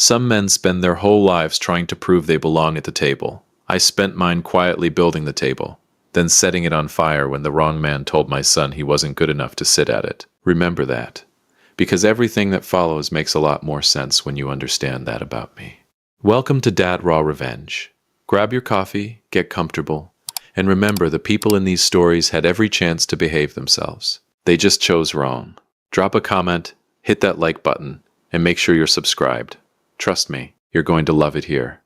Some men spend their whole lives trying to prove they belong at the table. I spent mine quietly building the table, then setting it on fire when the wrong man told my son he wasn't good enough to sit at it. Remember that, because everything that follows makes a lot more sense when you understand that about me. Welcome to Dad Raw Revenge. Grab your coffee, get comfortable, and remember the people in these stories had every chance to behave themselves. They just chose wrong. Drop a comment, hit that like button, and make sure you're subscribed. Trust me, you're going to love it here.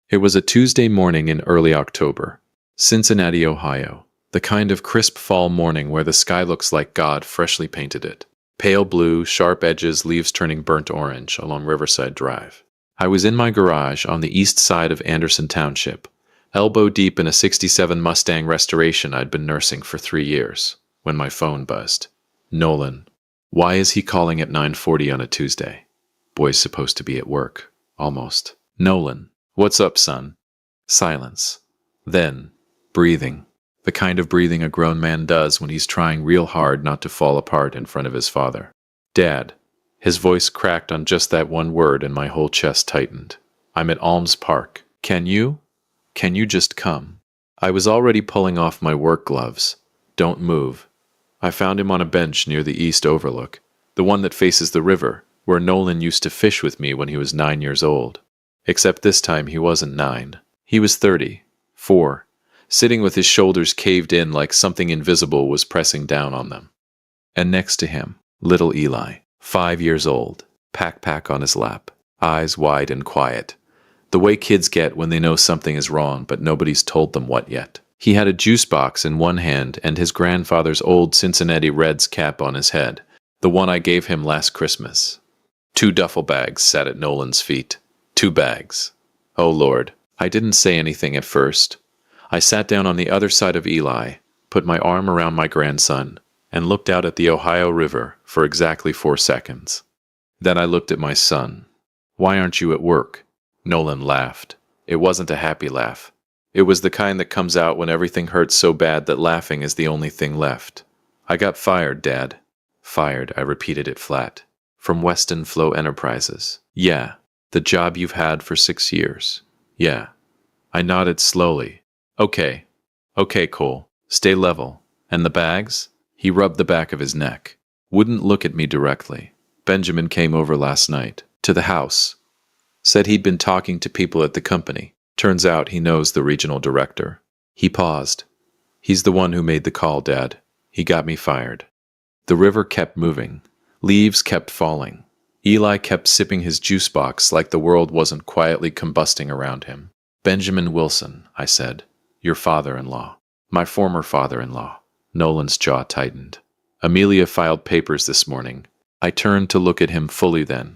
It was a Tuesday morning in early October, Cincinnati, Ohio, the kind of crisp fall morning where the sky looks like God freshly painted it. Pale blue, sharp edges, leaves turning burnt orange along Riverside Drive. I was in my garage on the east side of Anderson Township, elbow deep in a '67 Mustang restoration I'd been nursing for 3 years, when my phone buzzed. Nolan. Why is he calling at 9:40 on a Tuesday? Boy's supposed to be at work. Almost. Nolan. What's up, son? Silence. Then, breathing. The kind of breathing a grown man does when he's trying real hard not to fall apart in front of his father. Dad. His voice cracked on just that one word and my whole chest tightened. I'm at Alms Park. Can you just come? I was already pulling off my work gloves. Don't move. I found him on a bench near the east overlook, the one that faces the river, where Nolan used to fish with me when he was 9 years old. Except this time he wasn't 9. He was 34, sitting with his shoulders caved in like something invisible was pressing down on them. And next to him, little Eli, 5 years old, pack on his lap, eyes wide and quiet. The way kids get when they know something is wrong but nobody's told them what yet. He had a juice box in one hand and his grandfather's old Cincinnati Reds cap on his head, the one I gave him last Christmas. 2 duffel bags sat at Nolan's feet. 2 bags. Oh Lord. I didn't say anything at first. I sat down on the other side of Eli, put my arm around my grandson, and looked out at the Ohio River for exactly 4 seconds. Then I looked at my son. Why aren't you at work? Nolan laughed. It wasn't a happy laugh. It was the kind that comes out when everything hurts so bad that laughing is the only thing left. I got fired, Dad. Fired, I repeated it flat. From Weston Flow Enterprises. Yeah. The job you've had for 6 years. Yeah. I nodded slowly. Okay, Cole. Stay level. And the bags? He rubbed the back of his neck. Wouldn't look at me directly. Benjamin came over last night. To the house. Said he'd been talking to people at the company. Turns out he knows the regional director. He paused. He's the one who made the call, Dad. He got me fired. The river kept moving. Leaves kept falling. Eli kept sipping his juice box like the world wasn't quietly combusting around him. Benjamin Wilson, I said. Your father-in-law. My former father-in-law. Nolan's jaw tightened. Amelia filed papers this morning. I turned to look at him fully then.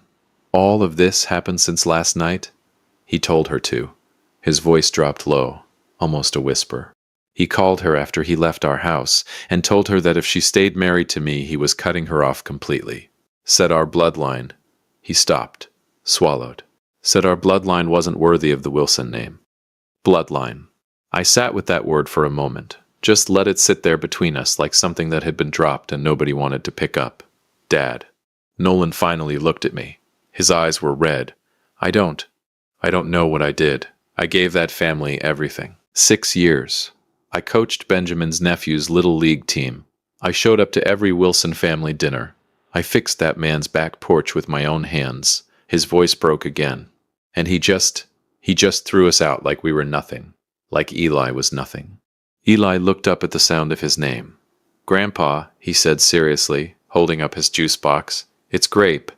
All of this happened since last night? He told her to. His voice dropped low, almost a whisper. He called her after he left our house and told her that if she stayed married to me, he was cutting her off completely. Said our bloodline. He stopped, swallowed. Said our bloodline wasn't worthy of the Wilson name. Bloodline. I sat with that word for a moment, just let it sit there between us like something that had been dropped and nobody wanted to pick up. Dad. Nolan finally looked at me. His eyes were red. I don't know what I did. I gave that family everything. 6 years. I coached Benjamin's nephew's little league team. I showed up to every Wilson family dinner. I fixed that man's back porch with my own hands. His voice broke again. And he just threw us out like we were nothing. Like Eli was nothing. Eli looked up at the sound of his name. Grandpa, he said seriously, holding up his juice box. It's grape.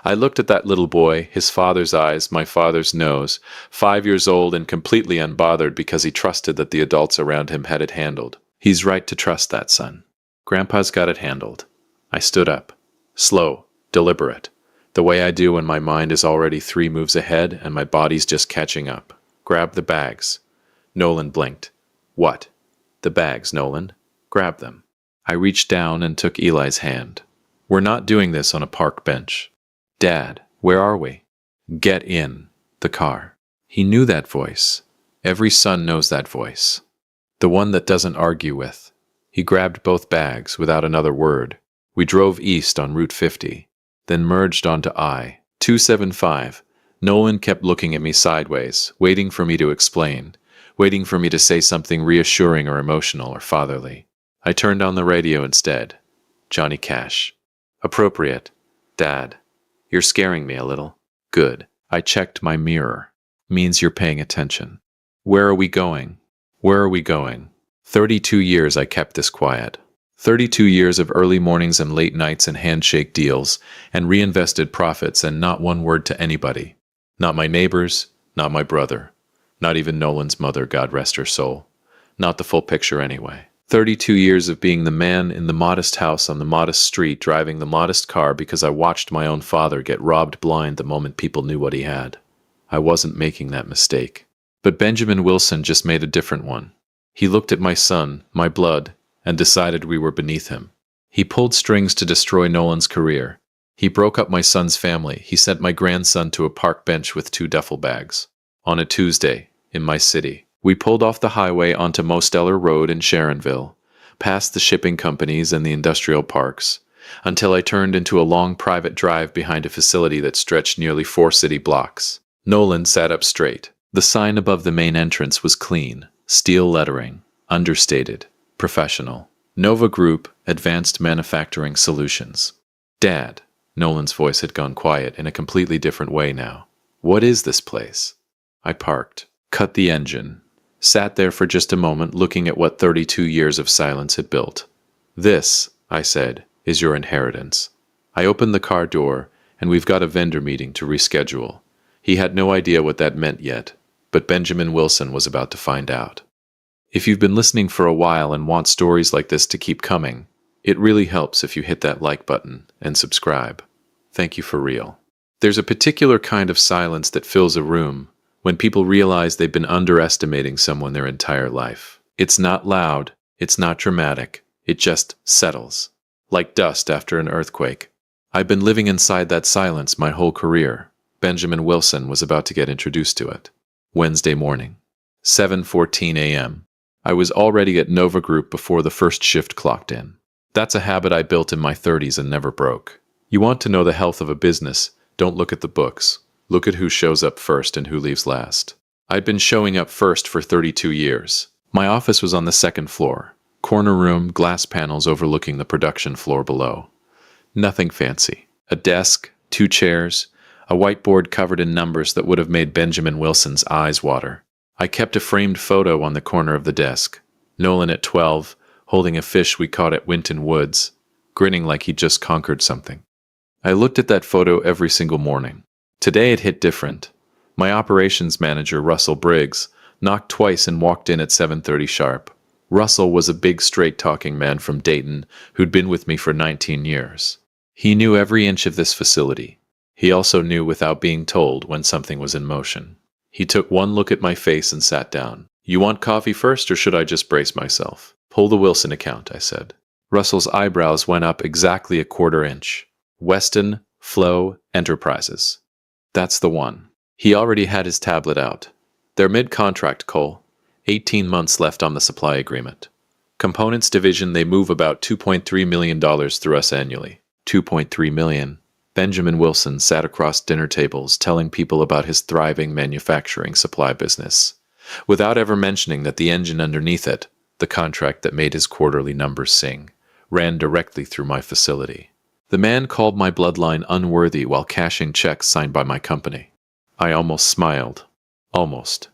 I looked at that little boy, his father's eyes, my father's nose, 5 years old and completely unbothered because he trusted that the adults around him had it handled. He's right to trust that, son. Grandpa's got it handled. I stood up. Slow, deliberate. The way I do when my mind is already 3 moves ahead and my body's just catching up. Grab the bags. Nolan blinked. What? The bags, Nolan. Grab them. I reached down and took Eli's hand. We're not doing this on a park bench. Dad, where are we? Get in the car. He knew that voice. Every son knows that voice. The one that doesn't argue with. He grabbed both bags without another word. We drove east on Route 50, then merged onto I-275, Nolan kept looking at me sideways, waiting for me to explain, waiting for me to say something reassuring or emotional or fatherly. I turned on the radio instead. Johnny Cash. Appropriate. Dad. You're scaring me a little. Good. I checked my mirror. Means you're paying attention. Where are we going? Where are we going? 32 years I kept this quiet. 32 years of early mornings and late nights and handshake deals and reinvested profits and not one word to anybody. Not my neighbors, not my brother, not even Nolan's mother, God rest her soul. Not the full picture anyway. 32 years of being the man in the modest house on the modest street driving the modest car because I watched my own father get robbed blind the moment people knew what he had. I wasn't making that mistake. But Benjamin Wilson just made a different one. He looked at my son, my blood, and decided we were beneath him. He pulled strings to destroy Nolan's career. He broke up my son's family. He sent my grandson to a park bench with 2 duffel bags. On a Tuesday, in my city, we pulled off the highway onto Mosteller Road in Sharonville, past the shipping companies and the industrial parks, until I turned into a long private drive behind a facility that stretched nearly 4 city blocks. Nolan sat up straight. The sign above the main entrance was clean, steel lettering, understated, professional. Nova Group, Advanced Manufacturing Solutions. Dad. Nolan's voice had gone quiet in a completely different way now. What is this place? I parked, cut the engine, sat there for just a moment looking at what 32 years of silence had built. This, I said, is your inheritance. I opened the car door, and we've got a vendor meeting to reschedule. He had no idea what that meant yet, but Benjamin Wilson was about to find out. If you've been listening for a while and want stories like this to keep coming, it really helps if you hit that like button and subscribe. Thank you for real. There's a particular kind of silence that fills a room when people realize they've been underestimating someone their entire life. It's not loud, it's not dramatic, it just settles, like dust after an earthquake. I've been living inside that silence my whole career. Benjamin Wilson was about to get introduced to it. Wednesday morning, 7:14 a.m. I was already at Nova Group before the first shift clocked in. That's a habit I built in my 30s and never broke. You want to know the health of a business, don't look at the books. Look at who shows up first and who leaves last. I'd been showing up first for 32 years. My office was on the 2nd floor. Corner room, glass panels overlooking the production floor below. Nothing fancy. A desk, 2 chairs, a whiteboard covered in numbers that would have made Benjamin Wilson's eyes water. I kept a framed photo on the corner of the desk. Nolan at 12, holding a fish we caught at Winton Woods, grinning like he'd just conquered something. I looked at that photo every single morning. Today it hit different. My operations manager, Russell Briggs, knocked twice and walked in at 7:30 sharp. Russell was a big straight-talking man from Dayton who'd been with me for 19 years. He knew every inch of this facility. He also knew without being told when something was in motion. He took one look at my face and sat down. You want coffee first, or should I just brace myself? Pull the Wilson account, I said. Russell's eyebrows went up exactly a 1/4 inch. Weston Flow Enterprises. That's the one. He already had his tablet out. They're mid-contract, Cole. 18 months left on the supply agreement. Components division, they move about $2.3 million through us annually. $2.3 million. Benjamin Wilson sat across dinner tables telling people about his thriving manufacturing supply business, without ever mentioning that the engine underneath it, the contract that made his quarterly numbers sing, ran directly through my facility. The man called my bloodline unworthy while cashing checks signed by my company. I almost smiled. Almost.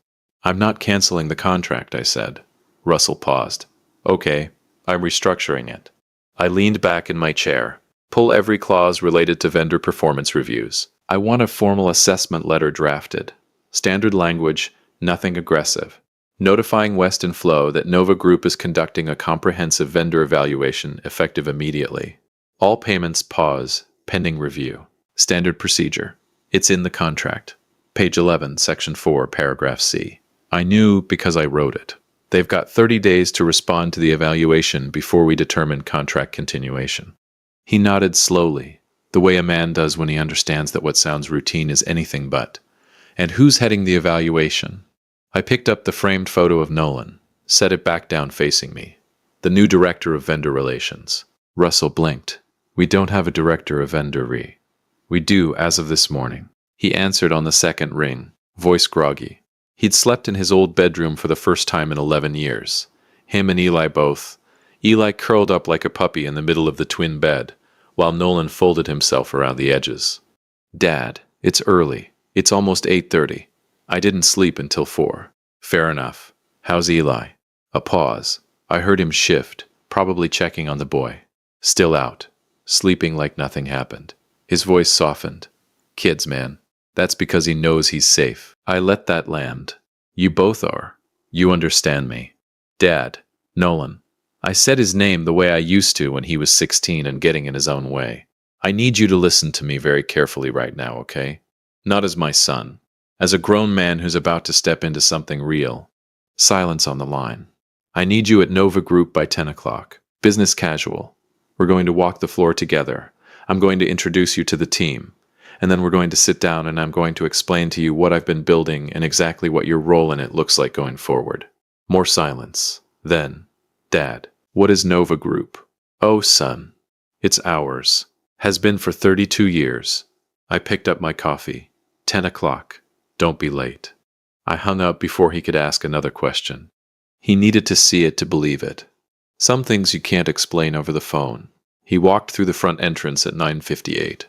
I'm not canceling the contract, I said. Russell paused. Okay, I'm restructuring it. I leaned back in my chair. Pull every clause related to vendor performance reviews. I want a formal assessment letter drafted. Standard language, nothing aggressive. Notifying Weston Flow that Nova Group is conducting a comprehensive vendor evaluation effective immediately. All payments pause, pending review. Standard procedure. It's in the contract. Page 11, Section 4, Paragraph C. I knew because I wrote it. They've got 30 days to respond to the evaluation before we determine contract continuation. He nodded slowly, the way a man does when he understands that what sounds routine is anything but. And who's heading the evaluation? I picked up the framed photo of Nolan, set it back down facing me. The new director of vendor relations. Russell blinked. We don't have a director of vendor re. We do as of this morning. He answered on the second ring, voice groggy. He'd slept in his old bedroom for the first time in 11 years. Him and Eli both. Eli curled up like a puppy in the middle of the twin bed, while Nolan folded himself around the edges. Dad, it's early. It's almost 8:30. I didn't sleep until 4. Fair enough. How's Eli? A pause. I heard him shift, probably checking on the boy. Still out. Sleeping like nothing happened. His voice softened. Kids, man. That's because he knows he's safe. I let that land. You both are. You understand me. Dad. Nolan. I said his name the way I used to when he was 16 and getting in his own way. I need you to listen to me very carefully right now, okay? Not as my son. As a grown man who's about to step into something real. Silence on the line. I need you at Nova Group by 10 o'clock. Business casual. We're going to walk the floor together. I'm going to introduce you to the team. And then we're going to sit down and I'm going to explain to you what I've been building and exactly what your role in it looks like going forward. More silence. Then, Dad, what is Nova Group? Oh, son. It's ours. Has been for 32 years. I picked up my coffee. 10 o'clock. Don't be late. I hung up before he could ask another question. He needed to see it to believe it. Some things you can't explain over the phone. He walked through the front entrance at 9:58.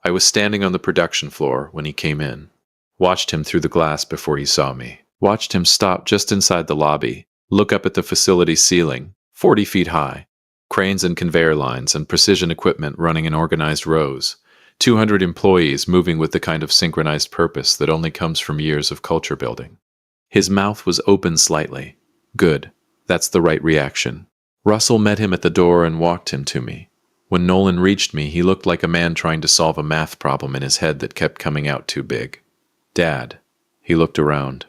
I was standing on the production floor when he came in. Watched him through the glass before he saw me. Watched him stop just inside the lobby, look up at the facility ceiling, 40 feet high. Cranes and conveyor lines and precision equipment running in organized rows. 200 employees moving with the kind of synchronized purpose that only comes from years of culture building. His mouth was open slightly. Good. That's the right reaction. Russell met him at the door and walked him to me. When Nolan reached me, he looked like a man trying to solve a math problem in his head that kept coming out too big. Dad. He looked around.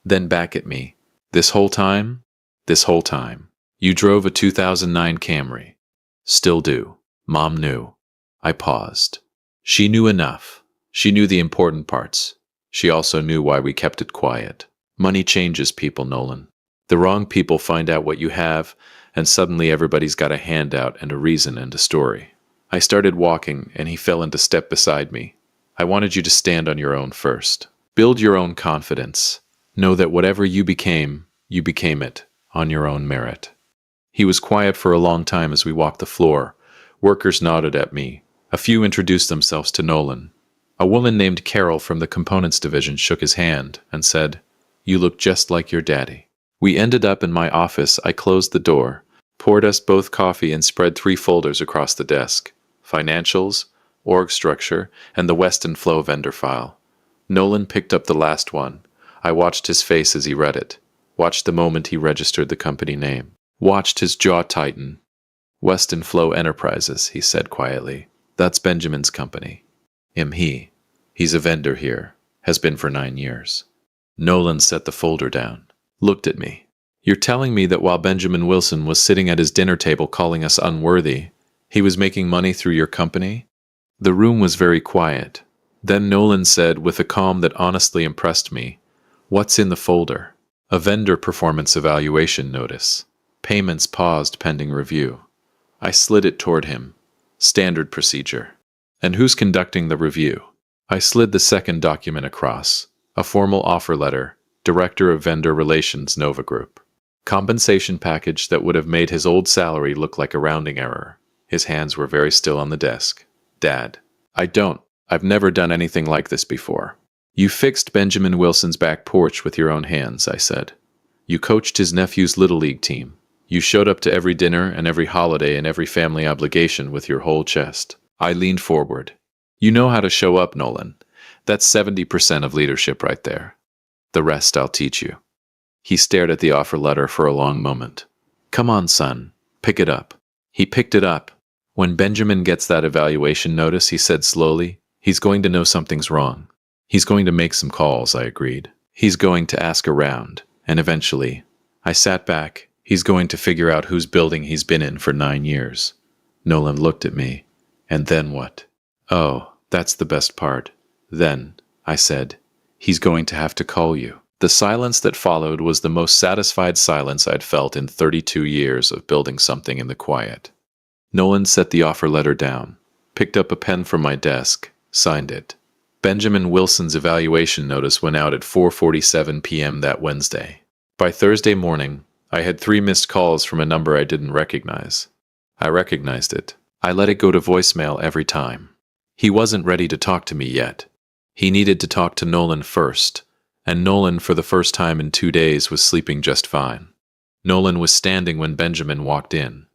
Then back at me. This whole time? This whole time. You drove a 2009 Camry. Still do. Mom knew. I paused. She knew enough. She knew the important parts. She also knew why we kept it quiet. Money changes people, Nolan. The wrong people find out what you have, and suddenly everybody's got a handout and a reason and a story. I started walking, and he fell into step beside me. I wanted you to stand on your own first. Build your own confidence. Know that whatever you became it, on your own merit. He was quiet for a long time as we walked the floor. Workers nodded at me. A few introduced themselves to Nolan. A woman named Carol from the Components Division shook his hand and said, "You look just like your daddy." We ended up in my office. I closed the door, poured us both coffee and spread 3 folders across the desk. Financials, org structure, and the Weston Flow vendor file. Nolan picked up the last one. I watched his face as he read it. Watched the moment he registered the company name. Watched his jaw tighten. Weston Flow Enterprises, he said quietly. That's Benjamin's company. He's a vendor here. Has been for 9 years. Nolan set the folder down. Looked at me. You're telling me that while Benjamin Wilson was sitting at his dinner table calling us unworthy, he was making money through your company? The room was very quiet. Then Nolan said with a calm that honestly impressed me, "What's in the folder?" A vendor performance evaluation notice. Payments paused pending review. I slid it toward him. Standard procedure. And who's conducting the review? I slid the second document across. A formal offer letter. Director of Vendor Relations, Nova Group. Compensation package that would have made his old salary look like a rounding error. His hands were very still on the desk. Dad. I've never done anything like this before. You fixed Benjamin Wilson's back porch with your own hands, I said. You coached his nephew's Little League team. You showed up to every dinner and every holiday and every family obligation with your whole chest. I leaned forward. You know how to show up, Nolan. That's 70% of leadership right there. The rest I'll teach you. He stared at the offer letter for a long moment. Come on, son. Pick it up. He picked it up. When Benjamin gets that evaluation notice, he said slowly, he's going to know something's wrong. He's going to make some calls, I agreed. He's going to ask around. And eventually, I sat back. He's going to figure out whose building he's been in for 9 years. Nolan looked at me. And then what? Oh, that's the best part. Then, I said, he's going to have to call you. The silence that followed was the most satisfied silence I'd felt in 32 years of building something in the quiet. Nolan set the offer letter down, picked up a pen from my desk, signed it. Benjamin Wilson's evaluation notice went out at 4:47 p.m. that Wednesday. By Thursday morning, I had 3 missed calls from a number I didn't recognize. I recognized it. I let it go to voicemail every time. He wasn't ready to talk to me yet. He needed to talk to Nolan first, and Nolan, for the first time in 2 days, was sleeping just fine. Nolan was standing when Benjamin walked in,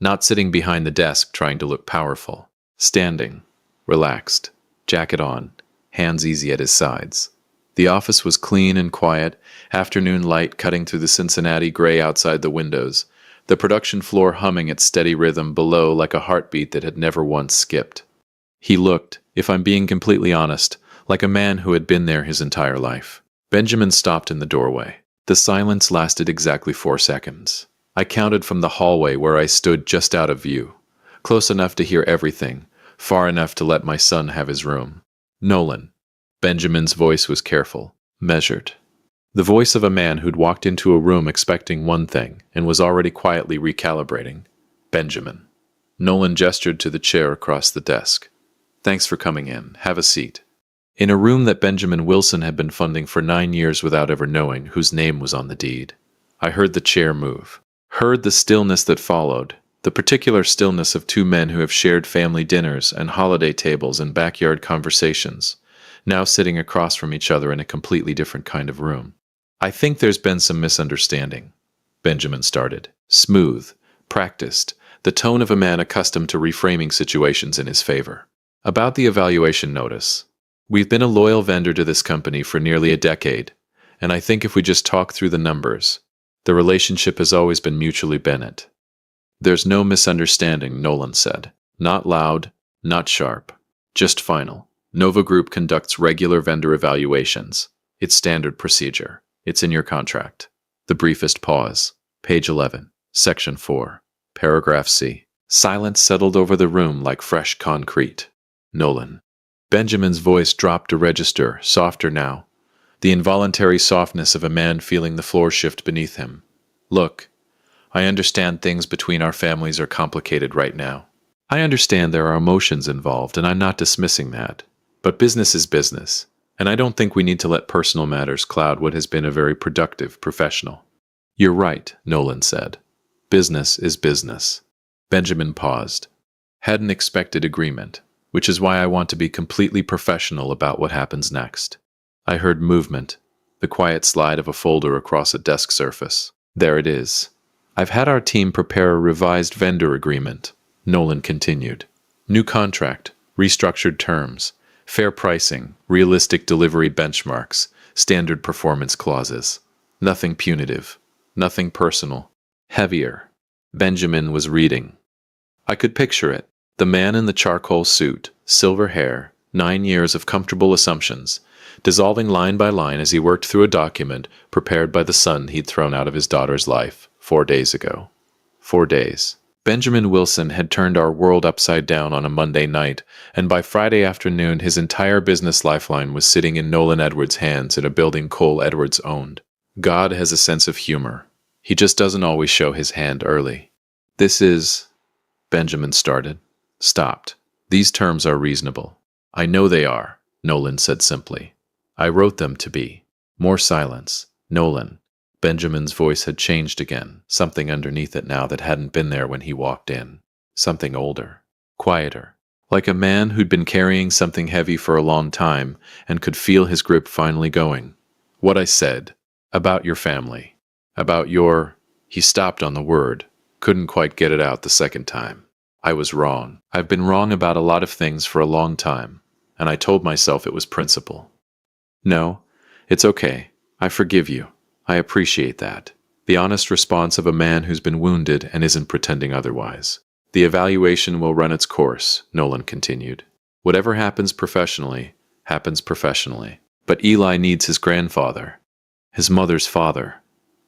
not sitting behind the desk trying to look powerful. Standing, relaxed, jacket on, hands easy at his sides. The office was clean and quiet, afternoon light cutting through the Cincinnati gray outside the windows, the production floor humming its steady rhythm below like a heartbeat that had never once skipped. He looked, if I'm being completely honest, like a man who had been there his entire life. Benjamin stopped in the doorway. The silence lasted exactly 4 seconds. I counted from the hallway where I stood just out of view, close enough to hear everything, far enough to let my son have his room. Nolan. Benjamin's voice was careful, measured. The voice of a man who'd walked into a room expecting one thing and was already quietly recalibrating. Benjamin. Nolan gestured to the chair across the desk. Thanks for coming in. Have a seat. In a room that Benjamin Wilson had been funding for 9 years without ever knowing whose name was on the deed. I heard the chair move. Heard the stillness that followed, the particular stillness of 2 men who have shared family dinners and holiday tables and backyard conversations, now sitting across from each other in a completely different kind of room. I think there's been some misunderstanding, Benjamin started. Smooth, practiced, the tone of a man accustomed to reframing situations in his favor. About the evaluation notice. We've been a loyal vendor to this company for nearly a decade, and I think if we just talk through the numbers, the relationship has always been mutually benefit. There's no misunderstanding, Nolan said. Not loud, not sharp, just final. Nova Group conducts regular vendor evaluations. It's standard procedure. It's in your contract. The briefest pause. Page 11, Section 4, Paragraph C. Silence settled over the room like fresh concrete. Nolan. Benjamin's voice dropped to register, softer now. The involuntary softness of a man feeling the floor shift beneath him. Look, I understand things between our families are complicated right now. I understand there are emotions involved, and I'm not dismissing that. But business is business, and I don't think we need to let personal matters cloud what has been a very productive professional. You're right, Nolan said. Business is business. Benjamin paused. Hadn't expected agreement, which is why I want to be completely professional about what happens next. I heard movement, the quiet slide of a folder across a desk surface. There it is. I've had our team prepare a revised vendor agreement, Nolan continued. New contract, restructured terms, fair pricing, realistic delivery benchmarks, standard performance clauses. Nothing punitive, nothing personal. Heavier. Benjamin was reading. I could picture it. The man in the charcoal suit, silver hair, 9 years of comfortable assumptions, dissolving line by line as he worked through a document prepared by the son he'd thrown out of his daughter's life 4 days ago. 4 days. Benjamin Wilson had turned our world upside down on a Monday night, and by Friday afternoon his entire business lifeline was sitting in Nolan Edwards' hands in a building Cole Edwards owned. God has a sense of humor. He just doesn't always show his hand early. This is... Benjamin started. Stopped. These terms are reasonable. I know they are, Nolan said simply. I wrote them to be. More silence. Nolan. Benjamin's voice had changed again, something underneath it now that hadn't been there when he walked in. Something older. Quieter. Like a man who'd been carrying something heavy for a long time and could feel his grip finally going. What I said. About your family. About your... He stopped on the word. Couldn't quite get it out the second time. I was wrong. I've been wrong about a lot of things for a long time, and I told myself it was principle. No, it's okay. I forgive you. I appreciate that. The honest response of a man who's been wounded and isn't pretending otherwise. The evaluation will run its course, Nolan continued. Whatever happens professionally, happens professionally. But Eli needs his grandfather, his mother's father.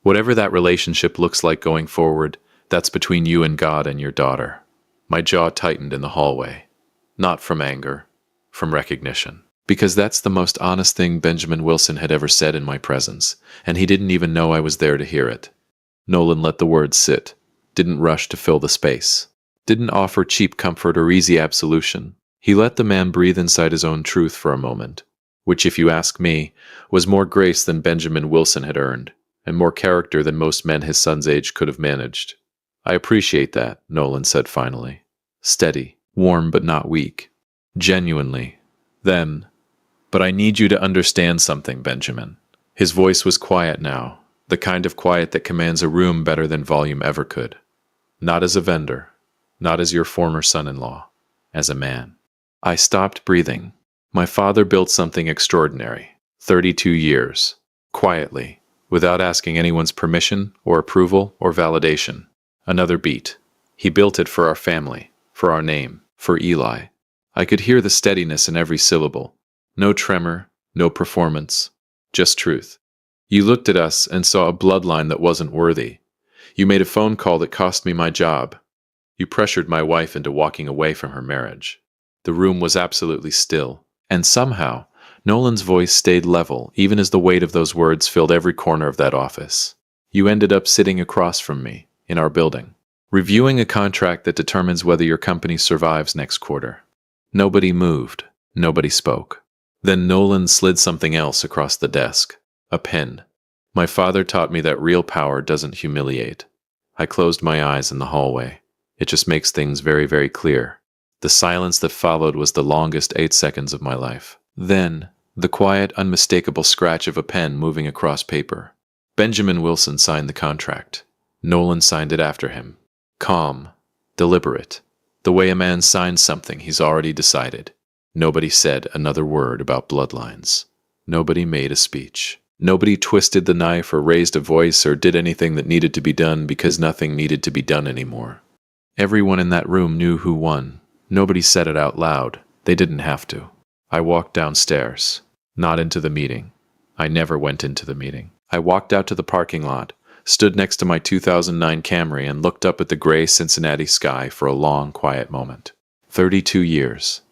Whatever that relationship looks like going forward, that's between you and God and your daughter. My jaw tightened in the hallway. Not from anger, from recognition. Because that's the most honest thing Benjamin Wilson had ever said in my presence, and he didn't even know I was there to hear it. Nolan let the words sit, didn't rush to fill the space, didn't offer cheap comfort or easy absolution. He let the man breathe inside his own truth for a moment, which, if you ask me, was more grace than Benjamin Wilson had earned, and more character than most men his son's age could have managed. I appreciate that, Nolan said finally. Steady, warm but not weak. Genuinely. Then, but I need you to understand something, Benjamin. His voice was quiet now, the kind of quiet that commands a room better than volume ever could. Not as a vendor, not as your former son-in-law, as a man. I stopped breathing. My father built something extraordinary. 32 years. Quietly, without asking anyone's permission or approval or validation. Another beat. He built it for our family, for our name, for Eli. I could hear the steadiness in every syllable. No tremor, no performance, just truth. You looked at us and saw a bloodline that wasn't worthy. You made a phone call that cost me my job. You pressured my wife into walking away from her marriage. The room was absolutely still, and somehow, Nolan's voice stayed level even as the weight of those words filled every corner of that office. You ended up sitting across from me, in our building, reviewing a contract that determines whether your company survives next quarter. Nobody moved. Nobody spoke. Then Nolan slid something else across the desk. A pen. My father taught me that real power doesn't humiliate. I closed my eyes in the hallway. It just makes things very, very clear. The silence that followed was the longest 8 seconds of my life. Then, the quiet, unmistakable scratch of a pen moving across paper. Benjamin Wilson signed the contract. Nolan signed it after him. Calm. Deliberate. The way a man signs something he's already decided. Nobody said another word about bloodlines. Nobody made a speech. Nobody twisted the knife or raised a voice or did anything that needed to be done because nothing needed to be done anymore. Everyone in that room knew who won. Nobody said it out loud. They didn't have to. I walked downstairs. Not into the meeting. I never went into the meeting. I walked out to the parking lot, stood next to my 2009 Camry and looked up at the gray Cincinnati sky for a long, quiet moment. 32 years.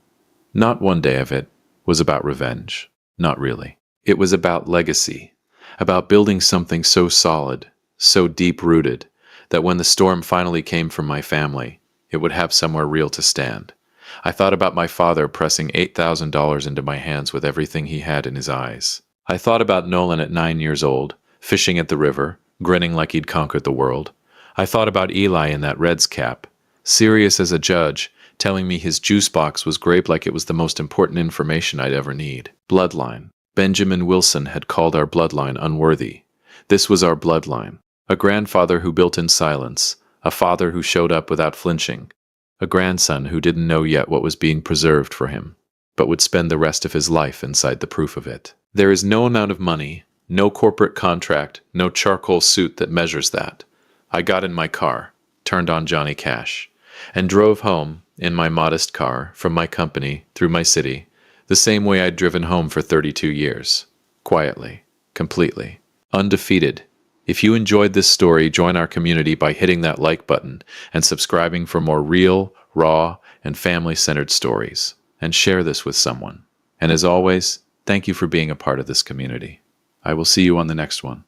Not one day of it was about revenge. Not really. It was about legacy, about building something so solid, so deep-rooted, that when the storm finally came from my family, it would have somewhere real to stand. I thought about my father pressing $8,000 into my hands with everything he had in his eyes. I thought about Nolan at 9 years old, fishing at the river, grinning like he'd conquered the world. I thought about Eli in that Reds cap, serious as a judge, telling me his juice box was grape like it was the most important information I'd ever need. Bloodline. Benjamin Wilson had called our bloodline unworthy. This was our bloodline. A grandfather who built in silence, a father who showed up without flinching, a grandson who didn't know yet what was being preserved for him, but would spend the rest of his life inside the proof of it. There is no amount of money, no corporate contract, no charcoal suit that measures that. I got in my car, turned on Johnny Cash, and drove home, in my modest car, from my company, through my city, the same way I'd driven home for 32 years. Quietly. Completely. Undefeated. If you enjoyed this story, join our community by hitting that like button and subscribing for more real, raw, and family-centered stories. And share this with someone. And as always, thank you for being a part of this community. I will see you on the next one.